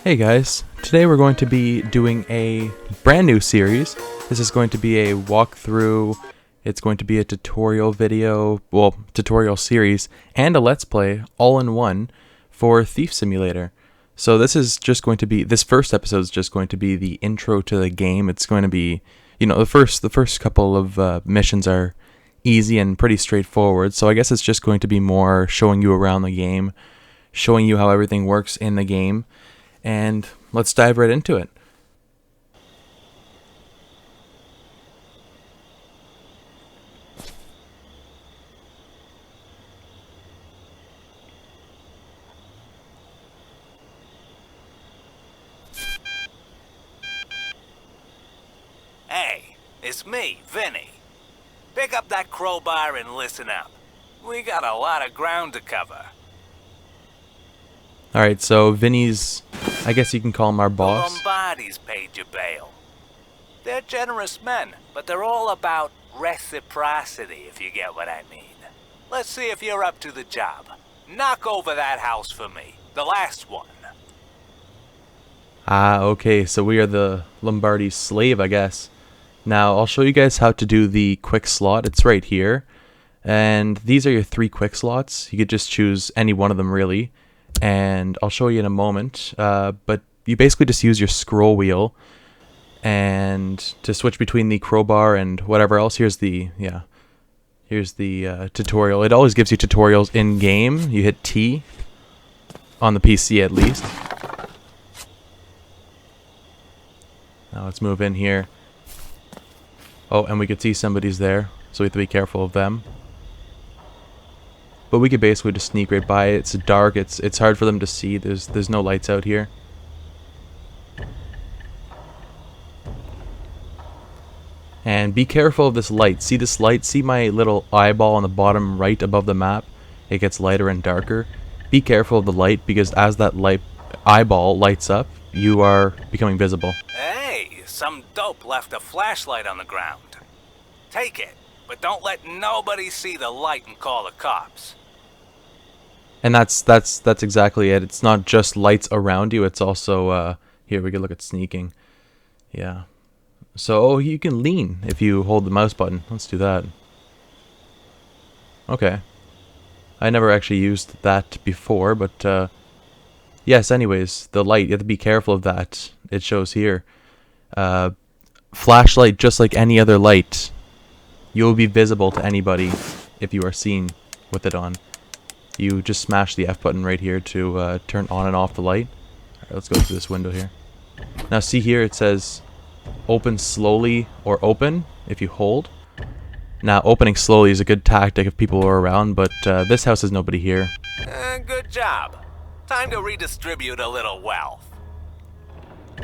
Hey guys, today we're going to be doing a brand new series. This is going to be a walkthrough, it's going to be a tutorial video, tutorial series, and a let's play all in one for Thief Simulator. So this first episode is just going to be the intro to the game. It's going to be, the first couple of missions are easy and pretty straightforward. So I guess it's just going to be more showing you around the game, showing you how everything works in the game. And let's dive right into it. Hey, it's me, Vinny. Pick up that crowbar and listen up. We got a lot of ground to cover. Alright, so Vinny's, I guess you can call him our boss. The Lombardi's paid your bail. They're generous men, but they're all about reciprocity, if you get what I mean. Let's see if you're up to the job. Knock over that house for me. The last one. Ah, okay, so we are the Lombardi's slave, I guess. Now, I'll show you guys how to do the quick slot. It's right here. And these are your 3 quick slots. You could just choose any one of them, really. And I'll show you in a moment, but you basically just use your scroll wheel and to switch between the crowbar and whatever else. Here's the tutorial. It always gives you tutorials in game. You hit T on the PC at least. Now let's move in here. Oh, and we could see somebody's there, so we have to be careful of them. But we could basically just sneak right by it. It's dark. It's hard for them to see. There's no lights out here. And be careful of this light. See this light? See my little eyeball on the bottom right above the map? It gets lighter and darker. Be careful of the light, because as that eyeball lights up, you are becoming visible. Hey, some dope left a flashlight on the ground. Take it. But don't let nobody see the light and call the cops. And that's exactly it. It's not just lights around you. It's also here we can look at sneaking. Yeah. So you can lean if you hold the mouse button. Let's do that. Okay. I never actually used that before, but yes. Anyways, the light. You have to be careful of that. It shows here. Flashlight, just like any other light. You will be visible to anybody if you are seen with it on. You just smash the F button right here to turn on and off the light. Alright, let's go through this window here. Now see here, it says open slowly or open if you hold. Now opening slowly is a good tactic if people are around, but this house has nobody here. Good job. Time to redistribute a little wealth.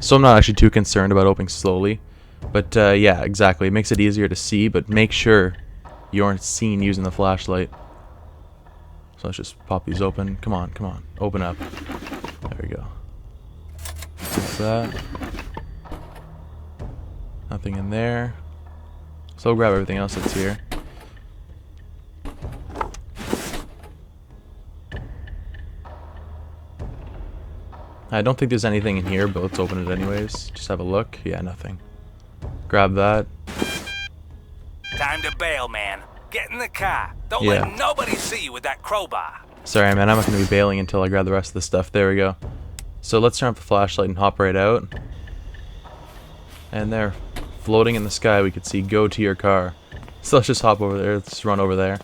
So I'm not actually too concerned about opening slowly. But yeah, exactly. It makes it easier to see, but make sure you aren't seen using the flashlight. So let's just pop these open. Come on, come on. Open up. There we go. Like that. Nothing in there. So we'll grab everything else that's here. I don't think there's anything in here, but let's open it anyways. Just have a look. Yeah, nothing. Grab that. Time to bail, man. Get in the car. Don't let nobody see you with that crowbar. Sorry, man. I'm not going to be bailing until I grab the rest of the stuff. There we go. So let's turn off the flashlight and hop right out. And there, floating in the sky, we could see "Go to your car." So let's just hop over there. Let's run over there.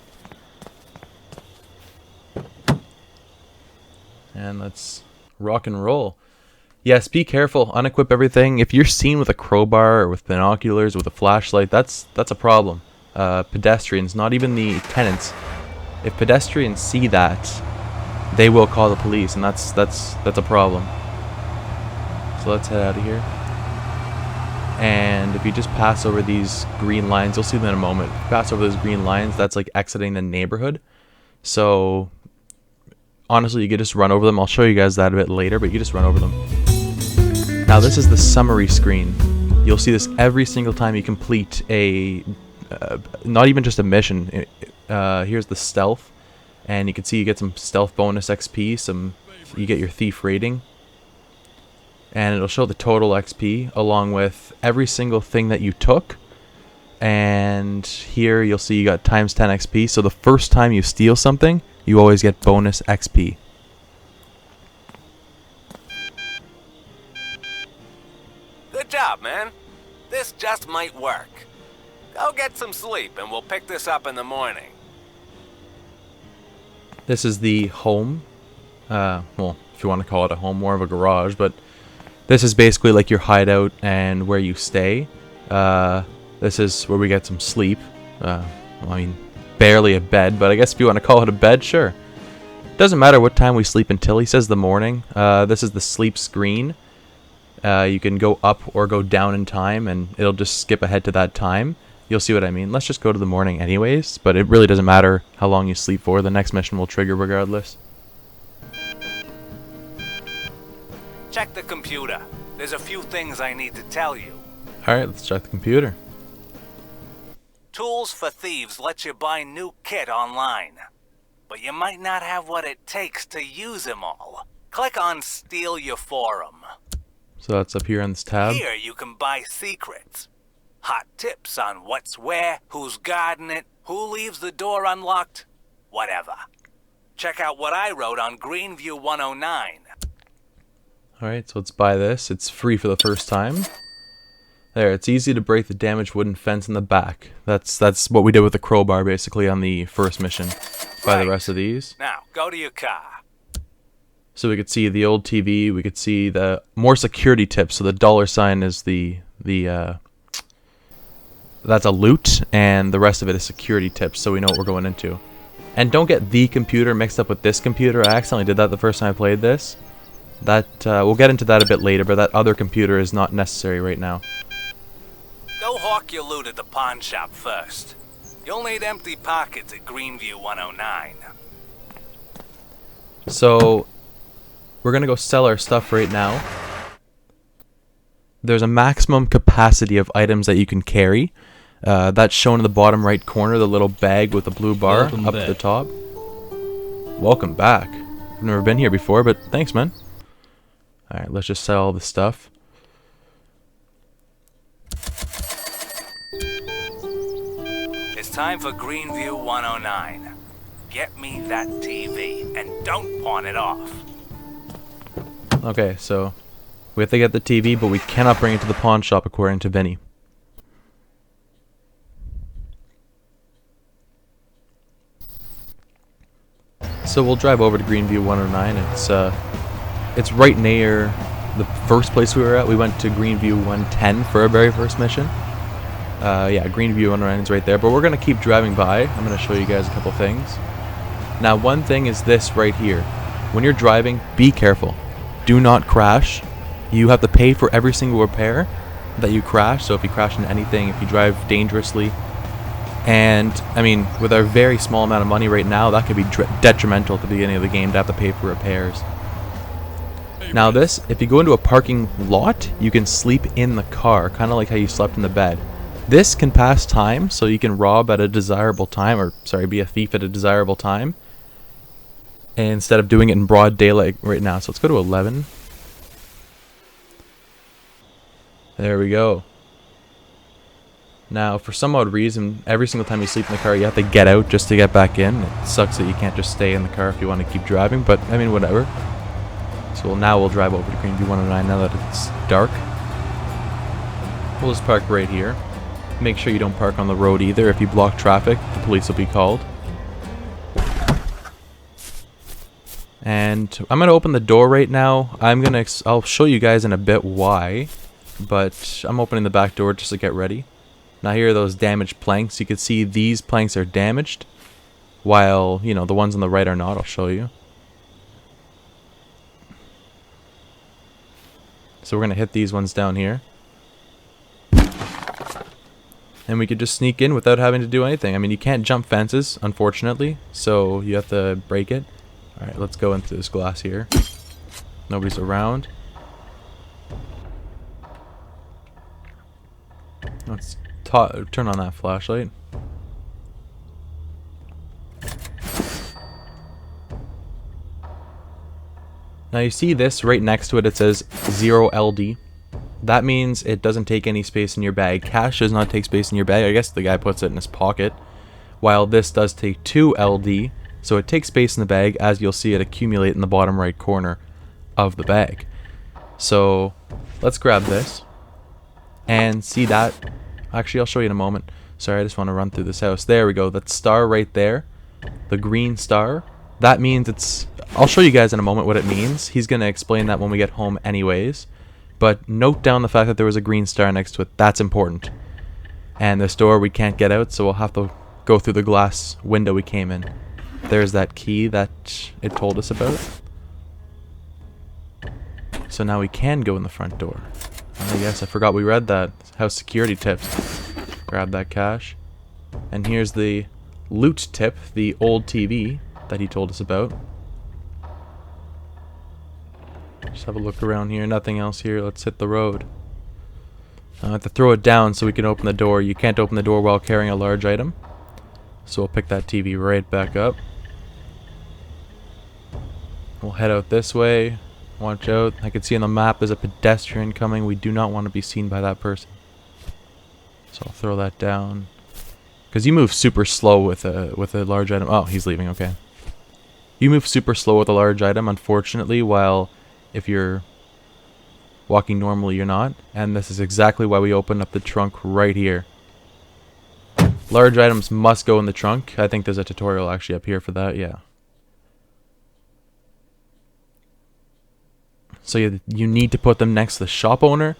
And let's rock and roll. Yes, be careful. Unequip everything. If you're seen with a crowbar or with binoculars or with a flashlight, that's a problem. Pedestrians, not even the tenants. If pedestrians see that, they will call the police, and that's a problem. So let's head out of here. And if you just pass over these green lines, you'll see them in a moment. If you pass over those green lines, that's like exiting the neighborhood. So honestly, you could just run over them. I'll show you guys that a bit later, but you can just run over them. Now this is the summary screen. You'll see this every single time you complete a, not even just a mission. Here's the stealth, and you can see you get some stealth bonus XP, you get your thief rating. and it'll show the total XP along with every single thing that you took. And here you'll see you got times 10 XP. So the first time you steal something, you always get bonus XP. Good job, man. This just might work. Go get some sleep and we'll pick this up in the morning. This is the home. Well, if you want to call it a home, more of a garage, but this is basically like your hideout and where you stay. This is where we get some sleep. Well, I mean, barely a bed, but I guess if you want to call it a bed, sure. Doesn't matter what time we sleep until. He says the morning. This is the sleep screen. You can go up or go down in time, and it'll just skip ahead to that time. You'll see what I mean. Let's just go to the morning anyways, but it really doesn't matter how long you sleep for. The next mission will trigger regardless. Check the computer. There's a few things I need to tell you. Alright, let's check the computer. Tools for Thieves lets you buy new kit online. But you might not have what it takes to use them all. Click on Steal Your Forum. So that's up here on this tab. Here you can buy secrets. Hot tips on what's where, who's guarding it, who leaves the door unlocked, whatever. Check out what I wrote on Greenview 109. Alright, so let's buy this. It's free for the first time. There, it's easy to break the damaged wooden fence in the back. That's what we did with the crowbar basically on the first mission. Buy the rest of these. Now, go to your car. So we could see the old TV, we could see the more security tips. So the dollar sign is that's a loot, and the rest of it is security tips, so we know what we're going into. And don't get the computer mixed up with this computer. I accidentally did that the first time I played this. That we'll get into that a bit later, but that other computer is not necessary right now. Go hawk your loot at the pawn shop first. You'll need empty pockets at Greenview 109. So we're gonna go sell our stuff right now. There's a maximum capacity of items that you can carry. That's shown in the bottom right corner, the little bag with the blue bar up at the top. Welcome back. I've never been here before, but thanks, man. Alright, let's just sell all the stuff. It's time for Greenview 109. Get me that TV, and don't pawn it off. Okay, so we have to get the TV, but we cannot bring it to the pawn shop according to Vinny. So we'll drive over to Greenview 109. It's right near the first place we were at. We went to Greenview 110 for our very first mission. Yeah, Greenview 109 is right there, but we're going to keep driving by. I'm going to show you guys a couple things. Now, one thing is this right here. When you're driving, be careful. Do not crash. You have to pay for every single repair that you crash. So if you crash into anything, if you drive dangerously, and I mean, with our very small amount of money right now, that could be detrimental at the beginning of the game to have to pay for repairs. Now this, if you go into a parking lot, you can sleep in the car, kind of like how you slept in the bed. This can pass time, so you can rob at a desirable time, or sorry, be a thief at a desirable time, instead of doing it in broad daylight right now. So let's go to 11. There we go. Now, for some odd reason, every single time you sleep in the car, you have to get out just to get back in. It sucks that you can't just stay in the car if you want to keep driving, but I mean, whatever. So now we'll drive over to Greenview 109 now that it's dark. We'll just park right here. Make sure you don't park on the road either. If you block traffic, the police will be called. And I'm gonna open the door right now. I'll show you guys in a bit why, but I'm opening the back door just to get ready. Now here are those damaged planks. You can see these planks are damaged, while, you know, the ones on the right are not. I'll show you. So we're gonna hit these ones down here. And we could just sneak in without having to do anything. I mean, you can't jump fences, unfortunately, so you have to break it. Alright, let's go into this glass here. Nobody's around. Let's turn on that flashlight. Now you see this right next to it, it says 0 LD. That means it doesn't take any space in your bag. Cash does not take space in your bag. I guess the guy puts it in his pocket. While this does take 2 LD, so it takes space in the bag, as you'll see it accumulate in the bottom right corner of the bag. So let's grab this and see that. Actually, I'll show you in a moment. Sorry, I just want to run through this house. There we go. That star right there, the green star, that means it's... I'll show you guys in a moment what it means. He's going to explain that when we get home anyways. But note down the fact that there was a green star next to it. That's important. And this door we can't get out, so we'll have to go through the glass window we came in. There's that key that it told us about. So now we can go in the front door. Oh yes, I forgot we read that. House security tips. Grab that cash. And here's the loot tip, the old TV that he told us about. Just have a look around here. Nothing else here. Let's hit the road. I have to throw it down so we can open the door. You can't open the door while carrying a large item. So we'll pick that TV right back up. We'll head out this way. Watch out. I can see on the map there's a pedestrian coming. We do not want to be seen by that person. So I'll throw that down. Because you move super slow with a large item. Oh, he's leaving. Okay. You move super slow with a large item, unfortunately, while if you're walking normally, you're not. And this is exactly why we opened up the trunk right here. Large items must go in the trunk. I think there's a tutorial actually up here for that. Yeah. So you need to put them next to the shop owner.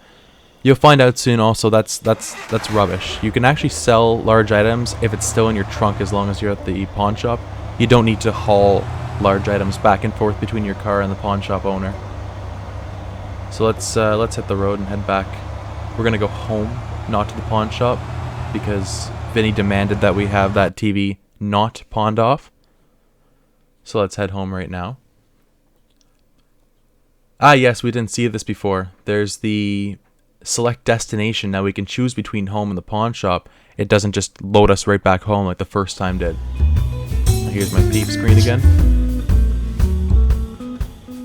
You'll find out soon also that's rubbish. You can actually sell large items if it's still in your trunk as long as you're at the pawn shop. You don't need to haul large items back and forth between your car and the pawn shop owner. So let's hit the road and head back. We're gonna go home, not to the pawn shop, because Vinny demanded that we have that TV not pawned off. So let's head home right now. Ah yes, we didn't see this before. There's the select destination. Now we can choose between home and the pawn shop. It doesn't just load us right back home like the first time did. Here's my peep screen again.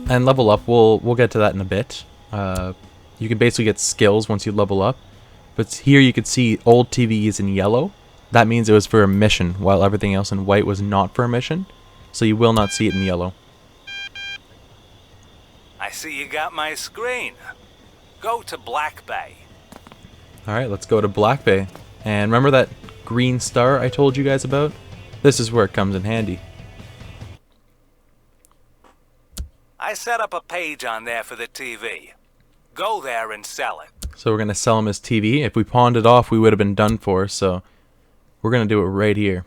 And level up, we'll get to that in a bit. You can basically get skills once you level up. But here you can see old TV is in yellow. That means it was for a mission, while everything else in white was not for a mission. So you will not see it in yellow. I see you got my screen. Go to Black Bay. Alright, let's go to Black Bay. And remember that green star I told you guys about? This is where it comes in handy. I set up a page on there for the TV. Go there and sell it. So we're going to sell him his TV. If we pawned it off, we would have been done for. So we're going to do it right here.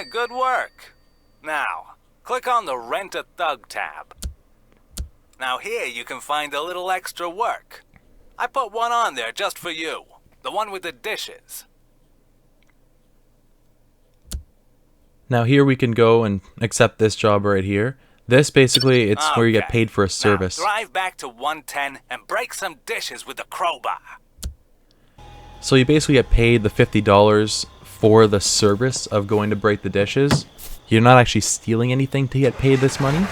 Good work. Now, click on the Rent a Thug tab. Now here you can find a little extra work. I put one on there just for you. The one with the dishes. Now here we can go and accept this job right here. This basically, it's where you get paid for a service. Now drive back to 110 and break some dishes with the crowbar. So you basically get paid the $50 for the service of going to break the dishes. You're not actually stealing anything to get paid this money.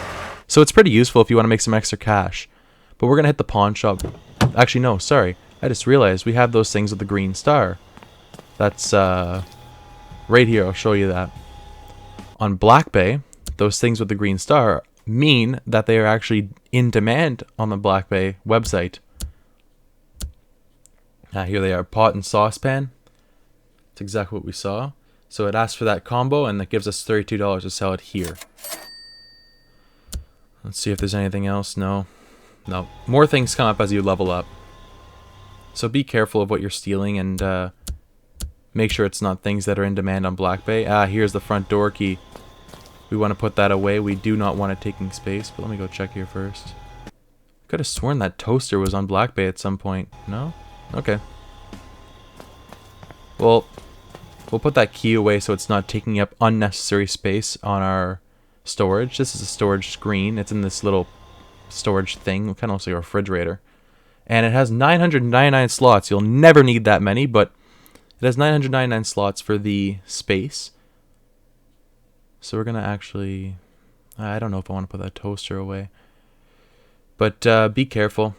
So it's pretty useful if you want to make some extra cash. But we're going to hit the pawn shop. Actually, no, sorry. I just realized we have those things with the green star. That's right here. I'll show you that. On Black Bay, those things with the green star mean that they are actually in demand on the Black Bay website. Here they are, pot and saucepan. That's exactly what we saw. So it asks for that combo, and that gives us $32 to sell it here. Let's see if there's anything else. No. No. More things come up as you level up. So be careful of what you're stealing, and make sure it's not things that are in demand on Black Bay. Here's the front door key. We want to put that away. We do not want it taking space, but let me go check here first. Could have sworn that toaster was on Black Bay at some point. No? Okay. Well, we'll put that key away so it's not taking up unnecessary space on our storage. This is a storage screen. It's in this little storage thing. It kind of looks like a refrigerator. And it has 999 slots. You'll never need that many, but it has 999 slots for the space. So we're going to actually... I don't know if I want to put that toaster away. But be careful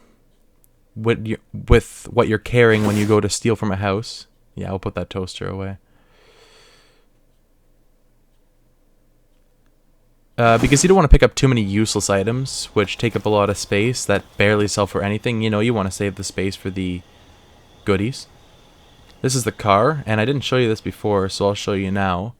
with what you're carrying when you go to steal from a house. Yeah, I'll put that toaster away. Because you don't want to pick up too many useless items, which take up a lot of space that barely sell for anything. You know, you want to save the space for the goodies. This is the car, and I didn't show you this before, so I'll show you now.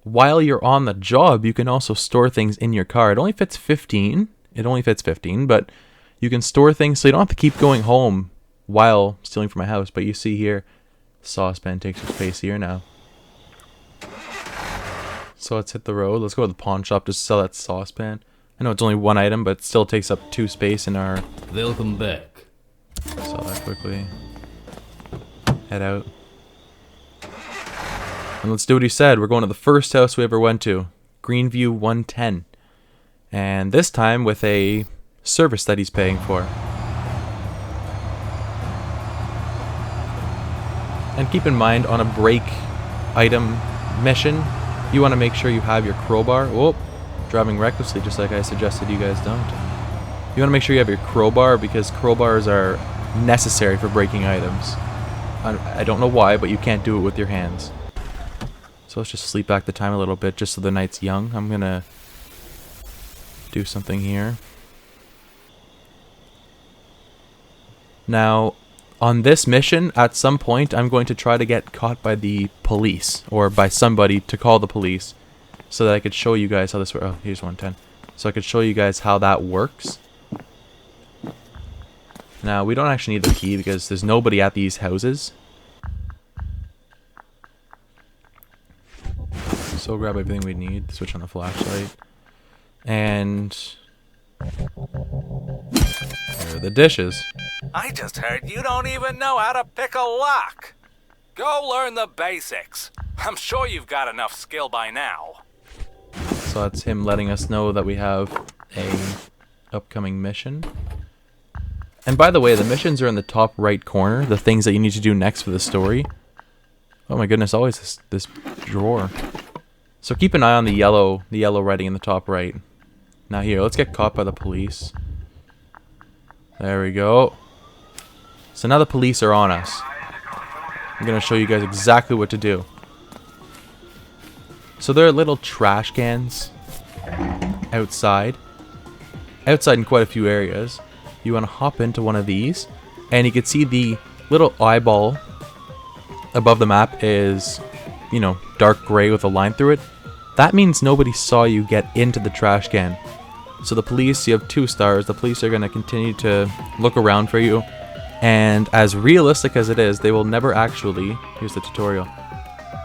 While you're on the job, you can also store things in your car. It only fits 15. It only fits 15, but you can store things so you don't have to keep going home while stealing from a house. But you see here, saucepan takes your space here now. So let's hit the road. Let's go to the pawn shop to sell that saucepan. I know it's only one item, but it still takes up 2 space in our... Welcome back. Sell that quickly. Head out. And let's do what he said. We're going to the first house we ever went to. Greenview 110. And this time with a service that he's paying for. And keep in mind, on a break item mission, you want to make sure you have your crowbar. Whoop, driving recklessly just like I suggested you guys don't. You want to make sure you have your crowbar because crowbars are necessary for breaking items. I don't know why, but you can't do it with your hands. So let's just sleep back the time a little bit just so the night's young. I'm going to do something here. Now, on this mission, at some point, I'm going to try to get caught by the police, or by somebody to call the police, so that I could show you guys how this works. Oh, here's 110. So I could show you guys how that works. Now, we don't actually need the key because there's nobody at these houses. So grab everything we need, switch on the flashlight, and there are the dishes. I just heard you don't even know how to pick a lock. Go learn the basics. I'm sure you've got enough skill by now. So that's him letting us know that we have a upcoming mission. And by the way, the missions are in the top right corner, the things that you need to do next for the story. Oh my goodness, always this drawer. So keep an eye on the yellow writing in the top right. Now here, let's get caught by the police. There we go. So now the police are on us. I'm going to show you guys exactly what to do. So there are little trash cans outside. Outside in quite a few areas. You want to hop into one of these. And you can see the little eyeball above the map is, you know, dark gray with a line through it. That means nobody saw you get into the trash can. So the police, you have 2 stars. The police are going to continue to look around for you. And as realistic as it is, they will never actually... Here's the tutorial.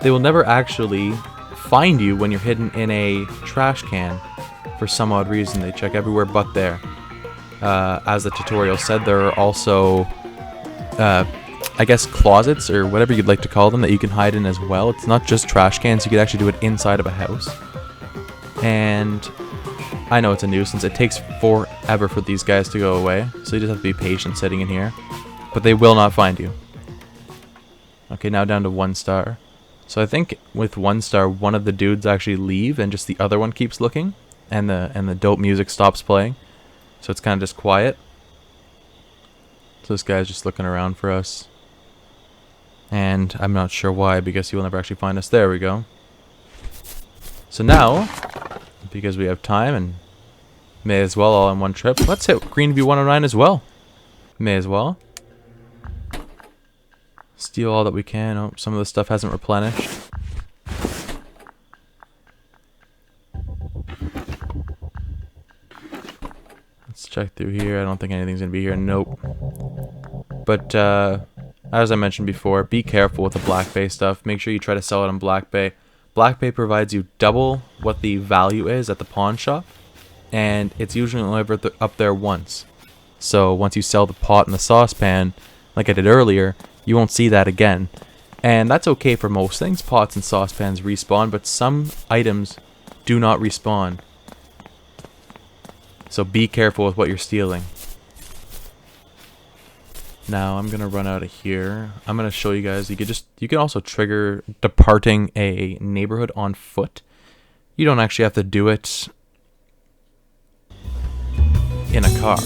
They will never actually find you when you're hidden in a trash can. For some odd reason, they check everywhere but there. As the tutorial said, there are also... I guess closets, or whatever you'd like to call them, that you can hide in as well. It's not just trash cans. You could actually do it inside of a house. And... I know it's a nuisance. It takes forever for these guys to go away. So you just have to be patient sitting in here. But they will not find you. Okay, now down to 1 star. So I think with 1 star, one of the dudes actually leave and just the other one keeps looking. And the dope music stops playing. So it's kind of just quiet. So this guy's just looking around for us. And I'm not sure why, because he will never actually find us. There we go. So now... because we have time and may as well all in one trip. Let's hit Greenview 109 as well. May as well. Steal all that we can. Oh, some of the stuff hasn't replenished. Let's check through here. I don't think anything's going to be here. Nope. But as I mentioned before, be careful with the Black Bay stuff. Make sure you try to sell it on Black Bay. Black Bay provides you double what the value is at the pawn shop, and it's usually only ever up there once. So once you sell the pot and the saucepan, like I did earlier, you won't see that again. And that's okay for most things. Pots and saucepans respawn, but some items do not respawn. So be careful with what you're stealing. Now I'm gonna run out of here. I'm gonna show you guys. You can also trigger departing a neighborhood on foot. You don't actually have to do it car.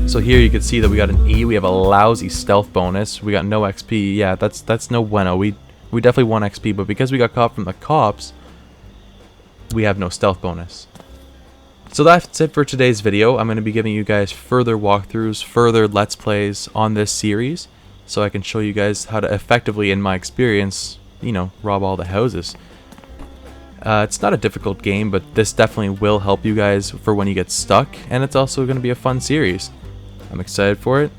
So here you can see that we got an E. We have a lousy stealth bonus. We got no XP. Yeah, that's no bueno. We definitely won XP, but because we got caught from the cops, we have no stealth bonus. So that's it for today's video. I'm going to be giving you guys further walkthroughs, further Let's Plays on this series, so I can show you guys how to effectively, in my experience, you know, rob all the houses. It's not a difficult game, but this definitely will help you guys for when you get stuck, and it's also going to be a fun series. I'm excited for it.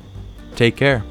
Take care.